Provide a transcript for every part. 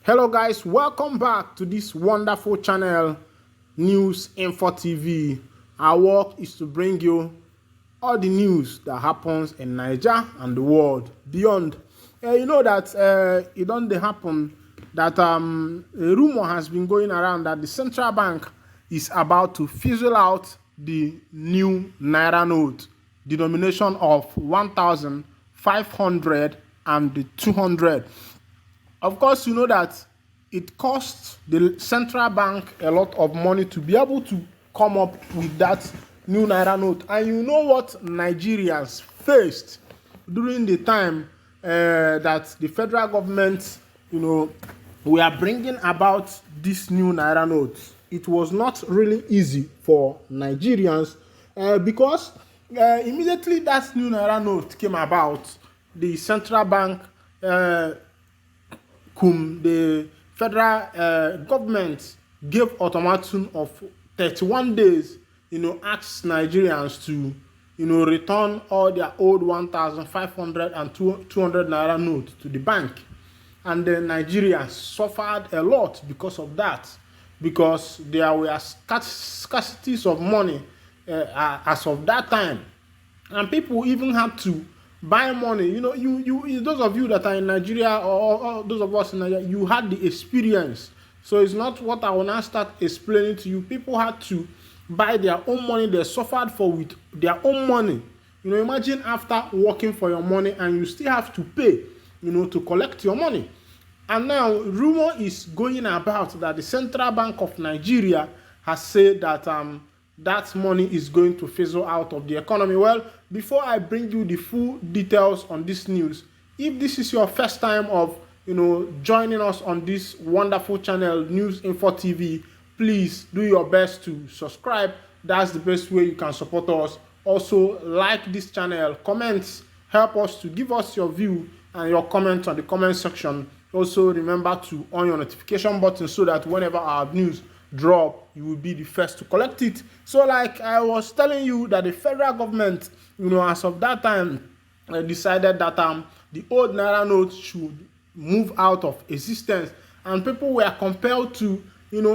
Hello guys, welcome back to this wonderful channel, News Info TV. Our work is to bring you all the news that happens in Nigeria and the world beyond. You know that it don't happen that a rumor has been going around that the central bank is about to fizzle out the new Naira note, denomination of 1,500 and the 200. Of course, you know that it costs the central bank a lot of money to be able to come up with that new Naira note. And you know what Nigerians faced during the time that the federal government, we are bringing about this new Naira note. It was not really easy for Nigerians because immediately that new Naira note came about, the central bank the federal government gave ultimatum of 31 days, asked Nigerians to, return all their old 1,500 and 200 Naira notes to the bank. And the Nigerians suffered a lot because of that, because there were scarcities of money as of that time. And people even had to buy money. You those of you that are in Nigeria or those of us in Nigeria, you had the experience. So it's not what I will now start explaining to you. People had to buy their own money. They suffered for with their own money. Imagine after working for your money and you still have to pay, to collect your money. And now rumor is going about that the Central Bank of Nigeria has said that that money is going to fizzle out of the economy. Well, before I bring you the full details on this news, if this is your first time of joining us on this wonderful channel, News Info TV, please do your best to subscribe. That's the best way you can support us. Also, like this channel, comments, help us to give us your view and your comments on the comment section. Also, remember to on your notification button so that whenever our news drop, you will be the first to collect it. So like I was telling you that the federal government, as of that time, decided that the old Naira notes should move out of existence, and people were compelled to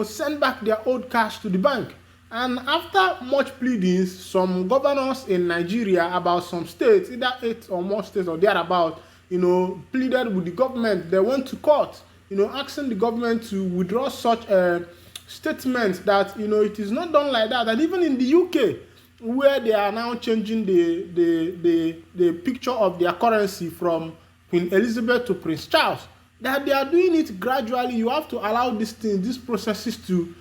send back their old cash to the bank. And after much pleadings, some governors in Nigeria, about some states, either 8 or more states or thereabout, pleaded with the government. They went to court, asking the government to withdraw such statement that it is not done like that. And even in the UK, where they are now changing the picture of their currency from Queen Elizabeth to Prince Charles, that they are doing it gradually. You have to allow these processes to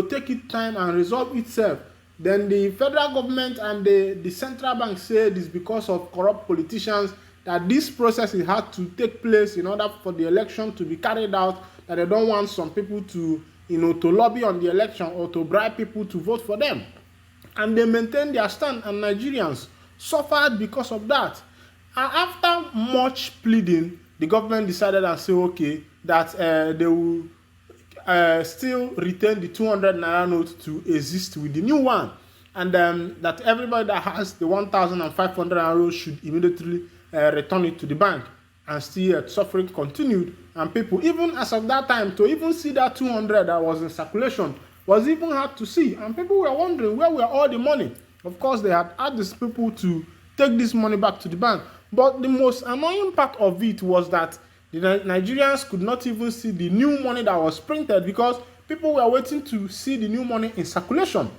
take its time and resolve itself. Then the federal government and the central bank said it's because of corrupt politicians that this process had to take place in order for the election to be carried out, that they don't want some people to to lobby on the election or to bribe people to vote for them. And they maintained their stand, and Nigerians suffered because of that. And after much pleading, the government decided and said, okay, that they will still retain the 200 Naira note to exist with the new one. And that everybody that has the 1,500 Naira note should immediately return it to the bank. And still suffering continued, and people, even as of that time, to even see that 200 that was in circulation was even hard to see, and people were wondering where were all the money. Of course, they had asked these people to take this money back to the bank, but the most annoying part of it was that the Nigerians could not even see the new money that was printed, because people were waiting to see the new money in circulation.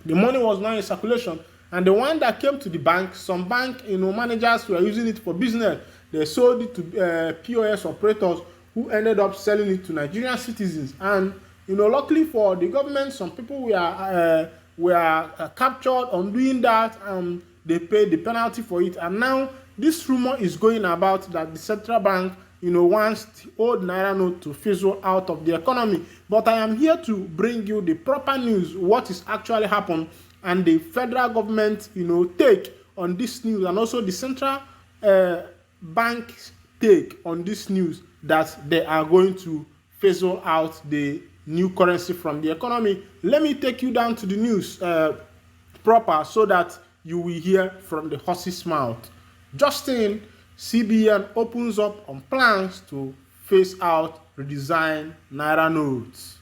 The money was not in circulation, and the one that came to the bank, some bank managers were using it for business. They sold it to POS operators who ended up selling it to Nigerian citizens. And luckily for the government, some people were captured on doing that, and they paid the penalty for it. And now this rumor is going about that the central bank wants the old Naira note to fizzle out of the economy. But I am here to bring you the proper news, what is actually happened, and the federal government take on this news, and also the central bank take on this news that they are going to fizzle out the new currency from the economy. Let me take you down to the news proper so that you will hear from the horse's mouth. Justin, CBN opens up on plans to phase out redesign Naira notes.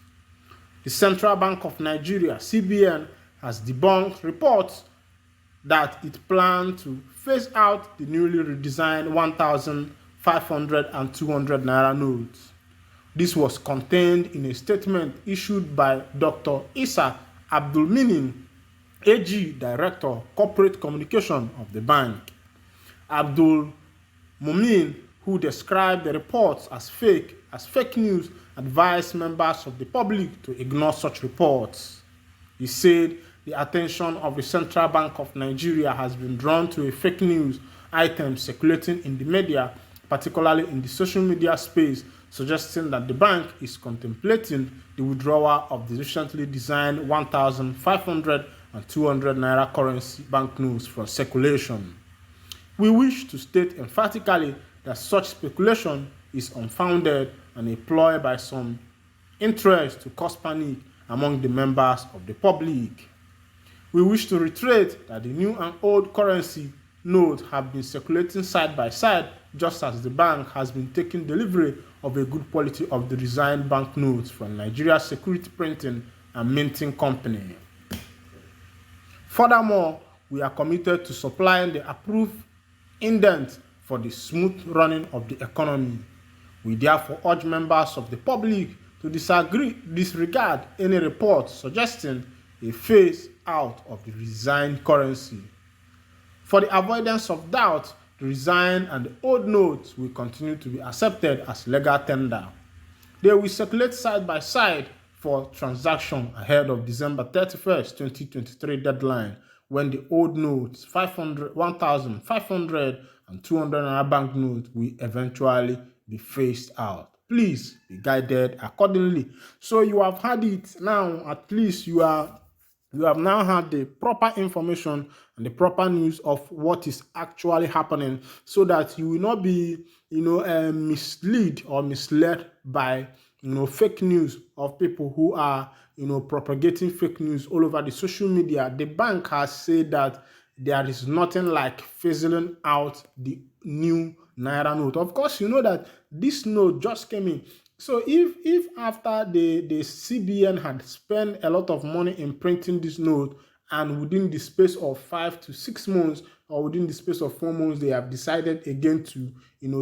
The Central Bank of Nigeria, CBN, has debunked reports that it planned to phase out the newly redesigned 1,500 and 200 Naira notes. This was contained in a statement issued by Dr. Issa Abdulminin, AG Director, Corporate Communication of the bank. Abdul Mumin, who described the reports as fake news, advised members of the public to ignore such reports. He said the attention of the Central Bank of Nigeria has been drawn to a fake news item circulating in the media, particularly in the social media space, suggesting that the bank is contemplating the withdrawal of the recently designed 1,500 and 200 Naira currency banknotes from circulation. We wish to state emphatically that such speculation is unfounded and a ploy by some interest to cause panic among the members of the public. We wish to reiterate that the new and old currency notes have been circulating side by side, just as the bank has been taking delivery of a good quality of the designed banknotes from Nigeria's Security Printing and Minting Company. Furthermore, we are committed to supplying the approved indent for the smooth running of the economy. We therefore urge members of the public to disregard any reports suggesting a phase out of the redesigned currency. For the avoidance of doubt, the redesigned and the old notes will continue to be accepted as legal tender. They will circulate side by side for transaction ahead of December 31st, 2023 deadline, when the old notes, 500, 1,500 and 200 Naira banknotes will eventually be phased out. Please be guided accordingly. So you have had it now. At least you have now had the proper information and the proper news of what is actually happening, so that you will not be, misled or misled by, fake news of people who are, propagating fake news all over the social media. The bank has said that there is nothing like phasing out the new Naira note. Of course, you know that this note just came in. So if after the CBN had spent a lot of money in printing this note, and within the space of 5 to 6 months or within the space of 4 months, they have decided again to,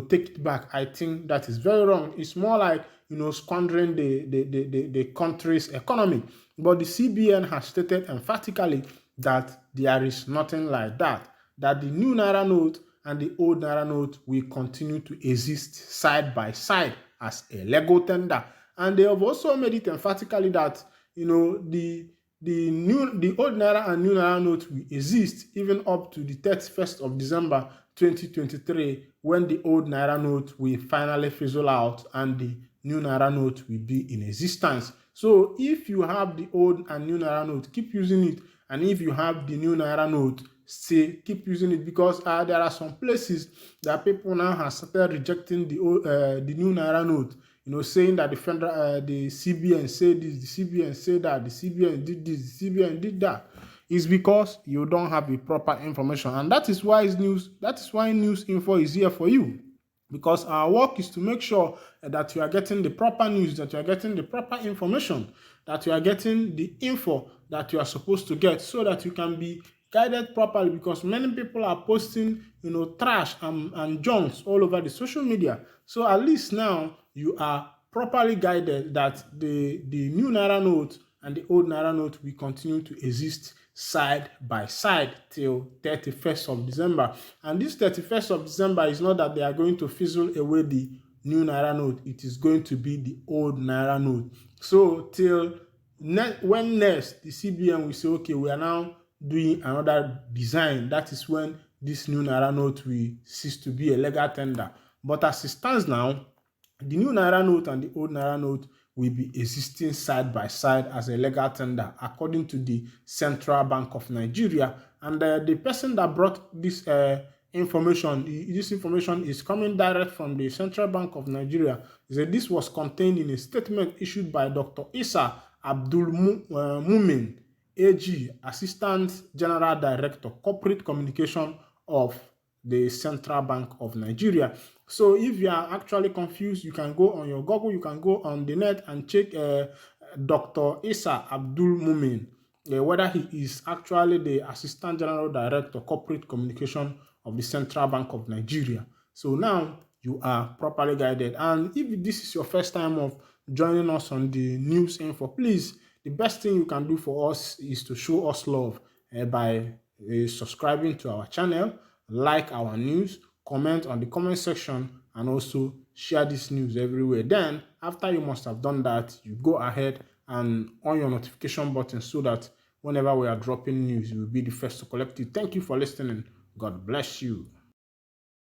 take it back, I think that is very wrong. It's more like, squandering the country's economy. But the CBN has stated emphatically that there is nothing like that, that the new Naira note and the old Naira note will continue to exist side by side as a legal tender. And they have also made it emphatically that, the old Naira and new Naira note will exist even up to the 31st of December 2023, when the old Naira note will finally fizzle out and the new Naira note will be in existence. So if you have the old and new Naira note, keep using it. And if you have the new Naira note, keep using it, because there are some places that people now have started rejecting the new Naira note, saying that the CBN said this, the CBN said that, the CBN did this, the CBN did that. It's because you don't have the proper information, and that is why news info is here for you. Because our work is to make sure that you are getting the proper news, that you are getting the proper information, that you are getting the info that you are supposed to get, so that you can be guided properly. Because many people are posting, trash and junks all over the social media. So at least now you are properly guided that the new Naira note and the old Naira note will continue to exist side by side till 31st of December. And this 31st of December is not that they are going to fizzle away the new Naira note. It is going to be the old Naira note. So till when next the CBN will say, okay, we are now doing another design, that is when this new Naira note will cease to be a legal tender. But as it stands now, the new Naira note and the old Naira note will be existing side by side as a legal tender, according to the Central Bank of Nigeria. And the person that brought this information is coming direct from the Central Bank of Nigeria. He said this was contained in a statement issued by Dr. Issa Abdulmumin, AG, Assistant General Director, Corporate Communication of the Central Bank of Nigeria. So if you are actually confused, you can go on your Google, you can go on the net and check Dr. Isa Abdul Mumin, whether he is actually the Assistant General Director, Corporate Communication of the Central Bank of Nigeria. So now you are properly guided. And if this is your first time of joining us on the news info, please, the best thing you can do for us is to show us love by subscribing to our channel, like our news, comment on the comment section, and also share this news everywhere. Then, after you must have done that, you go ahead and on your notification button so that whenever we are dropping news, you will be the first to collect it. Thank you for listening. God bless you.